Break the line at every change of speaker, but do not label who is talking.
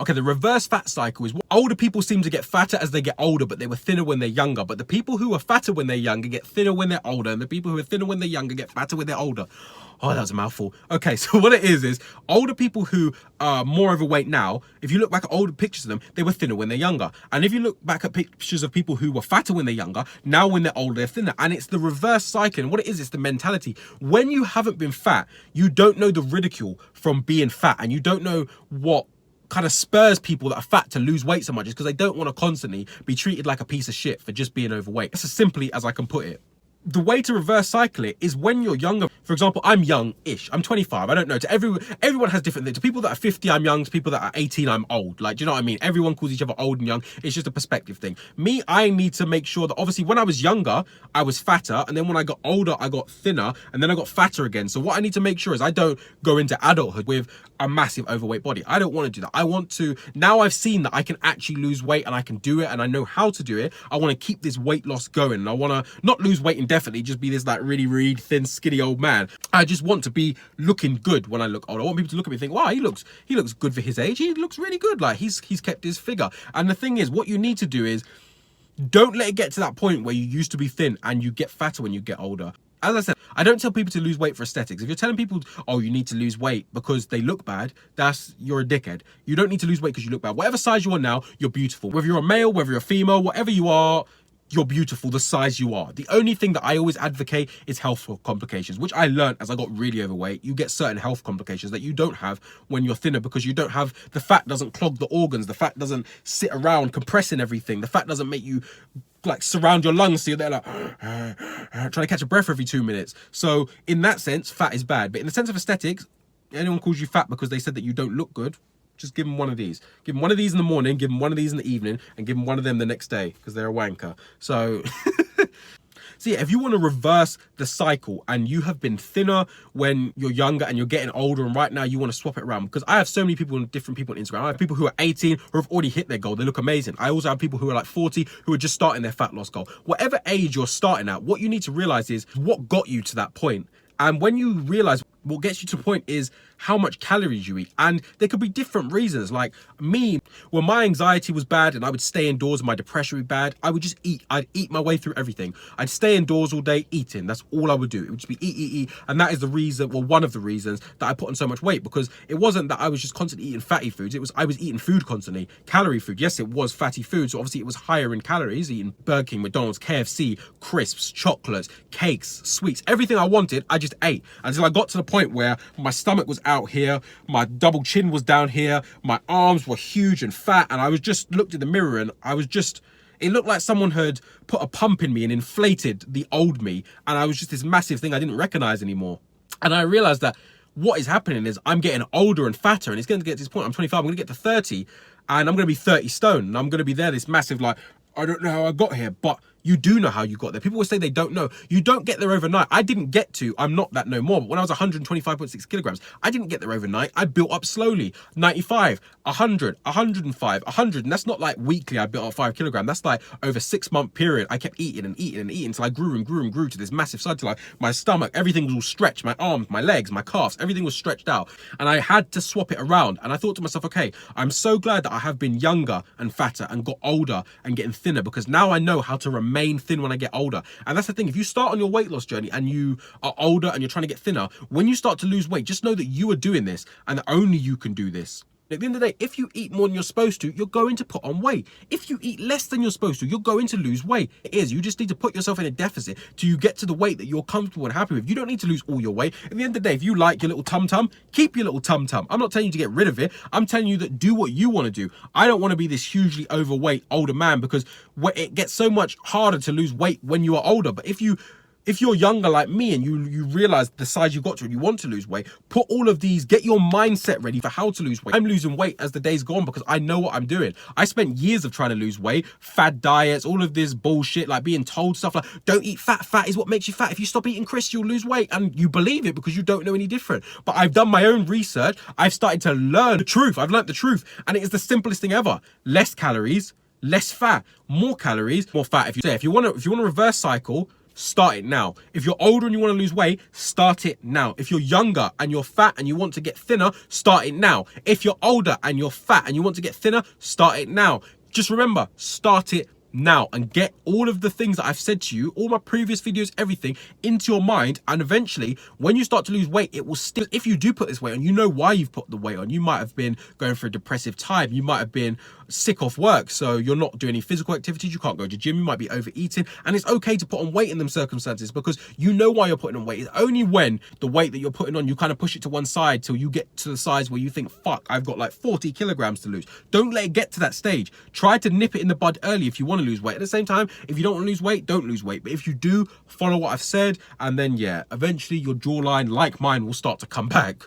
Okay, the reverse fat cycle is what older people seem to get fatter as they get older, but they were thinner when they're younger. But the people who are fatter when they're younger get thinner when they're older, and the people who are thinner when they're younger get fatter when they're older. Oh, that was a mouthful. Okay, so what it is older people who are more overweight now, if you look back at older pictures of them, they were thinner when they're younger. And if you look back at pictures of people who were fatter when they're younger, now when they're older, they're thinner. And it's the reverse cycle. And what it is, it's the mentality. When you haven't been fat, you don't know the ridicule from being fat, and you don't know what kind of spurs people that are fat to lose weight so much. Is because they don't want to constantly be treated like a piece of shit for just being overweight. That's as simply as I can put it. The way to reverse cycle it is when you're younger. For example, I'm young-ish. I'm 25. I don't know. To everyone has different things. To people that are 50, I'm young. To people that are 18, I'm old. Like, do you know what I mean? Everyone calls each other old and young. It's just a perspective thing. Me, I need to make sure that obviously when I was younger, I was fatter. And then when I got older, I got thinner. And then I got fatter again. So what I need to make sure is I don't go into adulthood with a massive overweight body. I don't want to do that. I want to, now I've seen that I can actually lose weight and I can do it and I know how to do it. I want to keep this weight loss going. And I want to not lose weight indefinitely, just be this like really thin, skinny old man. I just want to be looking good when I look older. I want people to look at me and think, wow, he looks good for his age. He looks really good. Like he's kept his figure. And the thing is, what you need to do is don't let it get to that point where you used to be thin and you get fatter when you get older. As I said, I don't tell people to lose weight for aesthetics. If you're telling people, oh, you need to lose weight because they look bad, you're a dickhead. You don't need to lose weight because you look bad. Whatever size you are now, you're beautiful. Whether you're a male, whether you're a female, whatever you are, you're beautiful the size you are. The only thing that I always advocate is health complications, which I learned as I got really overweight. You get certain health complications that you don't have when you're thinner because you don't have, the fat doesn't clog the organs. The fat doesn't sit around compressing everything. The fat doesn't make you like surround your lungs so you're there like trying to catch a breath every 2 minutes. So in that sense, fat is bad. But in the sense of aesthetics, anyone calls you fat because they said that you don't look good, just give them one of these. Give them one of these in the morning, give them one of these in the evening, and give them one of them the next day because they're a wanker. So so yeah, if you want to reverse the cycle and you have been thinner when you're younger and you're getting older and right now you want to swap it around, because I have so many people, different people on Instagram. I have people who are 18 who have already hit their goal. They look amazing. I also have people who are like 40 who are just starting their fat loss goal. Whatever age you're starting at, what you need to realize is what got you to that point. And when you realize what gets you to the point is how much calories you eat. And there could be different reasons. Like me, when my anxiety was bad and I would stay indoors and my depression would be bad, I would just eat. I'd eat my way through everything. I'd stay indoors all day eating. That's all I would do. It would just be eat. And that is the reason, well, one of the reasons that I put on so much weight, because it wasn't that I was just constantly eating fatty foods. It was, I was eating food constantly, calorie food. Yes, it was fatty food. So obviously it was higher in calories, eating Burger King, McDonald's, KFC, crisps, chocolates, cakes, sweets, everything I wanted, I just ate until I got to the point where my stomach was out here, my double chin was down here, my arms were huge and fat, and I was just looked in the mirror and I was just, it looked like someone had put a pump in me and inflated the old me, and I was just this massive thing I didn't recognize anymore. And I realized that what is happening is I'm getting older and fatter, and it's going to get to this point, I'm 25, I'm going to get to 30, and I'm going to be 30 stone, and I'm going to be there, this massive, like, I don't know how I got here, but you do know how you got there. People will say they don't know. You don't get there overnight. I didn't get to, I'm not that no more, but when I was 125.6 kilograms, I didn't get there overnight. I built up slowly, 95, 100, 105, 100, and that's not like weekly I built up 5 kilograms. That's like over a 6-month period. I kept eating until I grew and grew to this massive size, till my stomach, everything was all stretched, my arms, my legs, my calves, everything was stretched out, and I had to swap it around. And I thought to myself, okay, I'm so glad that I have been younger and fatter and got older and getting thinner, because now I know how to remain thin when I get older. And that's the thing, if you start on your weight loss journey and you are older and you're trying to get thinner, when you start to lose weight, just know that you are doing this and that only you can do this. At the end of the day, if you eat more than you're supposed to, you're going to put on weight. If you eat less than you're supposed to, you're going to lose weight. It is. You just need to put yourself in a deficit till you get to the weight that you're comfortable and happy with. You don't need to lose all your weight. At the end of the day, if you like your little tum-tum, keep your little tum-tum. I'm not telling you to get rid of it. I'm telling you that do what you want to do. I don't want to be this hugely overweight older man, because it gets so much harder to lose weight when you are older. But if you're younger like me and you realize the size you got to and you want to lose weight, put all of these, get your mindset ready for how to lose weight. I'm losing weight as the days go on because I know what I'm doing. I spent years of trying to lose weight, fad diets, all of this bullshit, like being told stuff like, don't eat fat, fat is what makes you fat. If you stop eating crisps, you'll lose weight. And you believe it because you don't know any different. But I've done my own research. I've started to learn the truth. I've learned the truth. And it is the simplest thing ever. Less calories, less fat, more calories, more fat. If you want to reverse cycle, start it now. If you're older and you want to lose weight, start it now. If you're younger and you're fat and you want to get thinner, start it now. If you're older and you're fat and you want to get thinner, start it now. Just remember, start it now and get all of the things that I've said to you, all my previous videos, everything into your mind. And eventually when you start to lose weight, it will still, if you do put this weight on, you know why you've put the weight on. You might have been going through a depressive time, you might have been sick off work, so you're not doing any physical activities, you can't go to gym, you might be overeating, and it's okay to put on weight in them circumstances because you know why you're putting on weight. It's only when the weight that you're putting on, you kind of push it to one side till you get to the size where you think, fuck, I've got like 40 kilograms to lose. Don't let it get to that stage. Try to nip it in the bud early if you want to lose weight. At the same time, if you don't want to lose weight, don't lose weight. But if you do, follow what I've said, and then yeah, eventually your jawline, like mine, will start to come back.